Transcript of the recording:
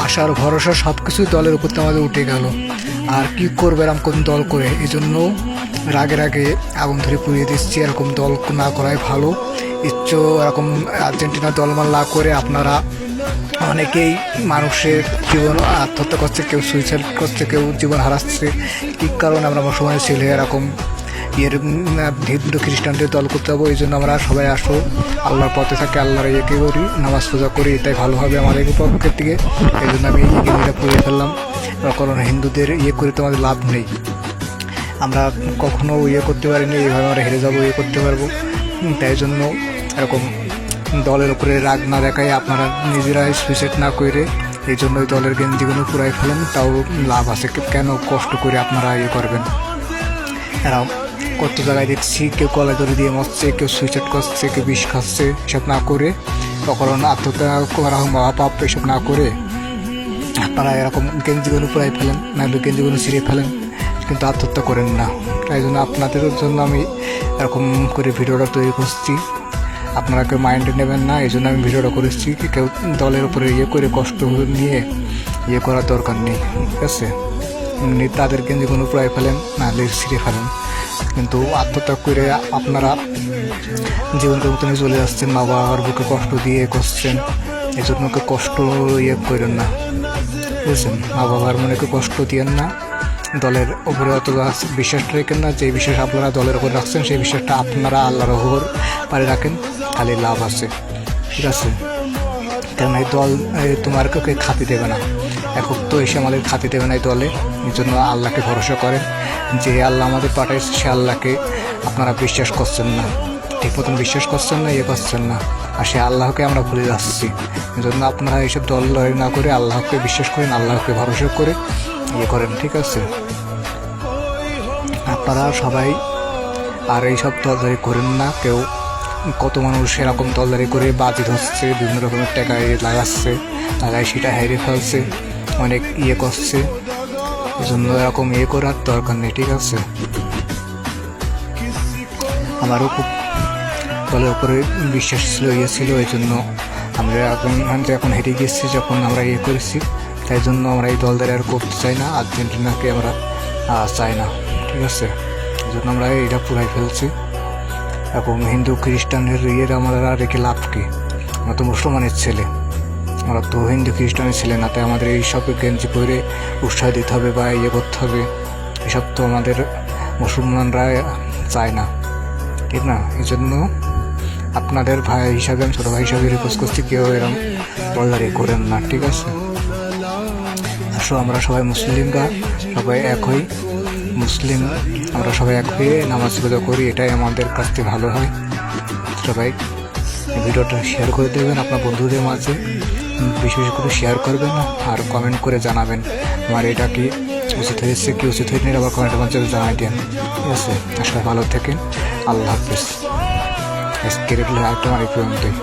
আশার ভরসা সব কিছুই দলের উপর আমাদের উঠে গেল। আর কি করবে এরকম কোন দল করে, এই জন্য রাগে রাগে আগুন ধরে পুড়িয়ে দিচ্ছি। এরকম দল না করাই ভালো। ইচ্ছো এরকম আর্জেন্টিনা দলমাল না করে আপনারা অনেকেই মানুষের জীবন আত্মহত্যা করছে, কেউ সুইসাইড করছে, কেউ জীবন হারাচ্ছে। কী কারণে আমরা সময় ছেলে এরকম হিন্দু খ্রিস্টানদের দল করতে হবো? এই জন্য আমরা সবাই আসো, আল্লাহর পথে থাকি, আল্লাহর ইয়েকে করি, নামাজ পূজা করি, এটাই ভালো হবে আমাদের পক্ষের থেকে। এই জন্য আমি গেমটা পুড়িয়ে ফেললাম। কারণ হিন্দুদের করে তো আমাদের লাভ নেই। আমরা কখনো করতে পারিনি, এইভাবে আমরা হেরে যাবো, করতে পারবো। তাই জন্য এরকম দলের উপরে রাগ না দেখায় আপনারা নিজেরাই সুইসাইড না করে এই জন্য দলের গেঞ্জিগুলো পুরাই ফেলেন, তাও লাভ আছে। কেন কষ্ট করে আপনারা করবেন? এরাও কত জায়গায় দেখছি কেউ কলা দড়ি দিয়ে মরছে, কেউ সুইসাইড করছে, কেউ বিষ খাচ্ছে। এসব না করে তখন আত্মহত্যা করা হোক মহাপাপ, এসব না করে আপনারা এরকম গেঞ্জিগুলো পুরাই ফেলেন, নাহলে গেঞ্জিগুলো ছিঁড়ে ফেলেন, কিন্তু আত্মহত্যা করেন না। তাই জন্য আপনাদের জন্য আমি এরকম করে ভিডিওটা তৈরি করছি। আপনারা কেউ মাইন্ডে নেবেন না, এই জন্য আমি ভিডিওটা করেছি। কেউ দলের উপরে করে কষ্ট নিয়ে করার দরকার নেই, ঠিক আছে? তাদের গেঞ্জিগুলো পুরাই ফেলেন, নাহলে ছিঁড়ে ফেলেন, কিন্তু আত্মত্যাগ করে আপনারা জীবনকে মতনই চলে যাচ্ছেন। মা বাবার বুকে কষ্ট দিয়ে করছেন, এই জন্য কষ্ট করেন না, বুঝছেন? মা বাবার মনেকে কষ্ট দিয়েন না। দলের উপরে অত বিশ্বাস রাখেন না। যে বিশ্বাস আপনারা দলের উপর রাখছেন, সেই বিশ্বাসটা আপনারা আল্লাহর উপর পারে রাখেন, খালি লাভ আছে, ঠিক আছে? কারণ এই দল তোমার কাউকে খাতি দেবে না, এখন তো এসে আমাদের খাতি দেবে না এই দলে। এই জন্য আল্লাহকে ভরসা করেন, যে আল্লাহ আমাদের পাঠাইছে সে আল্লাহকে আপনারা বিশ্বাস করছেন না, ঠিক মতন বিশ্বাস করছেন না, করছেন না। আর সে আল্লাহকে আমরা ভুলে যাচ্ছি। এই জন্য আপনারা এইসব দল লড়াই না করে আল্লাহকে বিশ্বাস করেন, আল্লাহকে ভরসা করে করেন, ঠিক আছে? আপনারা সবাই আর এইসব দলদারি করেন না। কেউ কত মানুষ এরকম দলদারি করে বাজি ধরছে, বিভিন্ন রকমের টাকা লাগাই সেটা হেরে ফেলছে, অনেক করছে। এই জন্য এরকম করার দরকার নেই, ঠিক আছে? আমারও খুব দলের উপরে বিশ্বাস ছিল, এই জন্য আমরা এখন হেরে গেছি। যখন আমরা করেছি, তাই জন্য আমরা এই দলদারি আর করতে চাই না। আর্জেন্টিনাকে আমরা চাই না, ঠিক আছে? এই জন্য আমরা এটা পুরাই ফেলছি। এবং হিন্দু খ্রিস্টানের আমরা রেখে লাভ কি? আমরা তো মুসলমানের ছেলে, আমরা তো হিন্দু খ্রিস্টানের ছেলে না। তাই আমাদের এইসব গেঞ্জি পরে উৎসাহ দিতে হবে বা করতে হবে, এসব তো আমাদের মুসলমানরা চায় না, ঠিক না? এই জন্য আপনাদের ভাই হিসাবে, আমি ছোটো ভাই হিসাবে রিকোয়েস্ট করছি, কেউ এরকম দলদারি করেন না, ঠিক আছে? আসো, আমরা সবাই মুসলিমরা, সবাই এক হই, মুসলিম আমরা সবাই এক হয়ে নামাজ পূজা করি, এটাই আমাদের কাছ থেকে ভালো হয়। সবাই ভিডিওটা শেয়ার করে দেবেন আপনার বন্ধুদের মাঝে, বিশেষ করে শেয়ার করবেন আর কমেন্ট করে জানাবেন আমার এটা কি উচিত হয়েছে, কি উচিত হয়নি, আবার কমেন্টের মাধ্যমে জানাই দেন, ঠিক আছে? সবাই ভালো থাকেন, আল্লাহ হাফিজ। আজকের একটা আমার এই পর্যন্তই।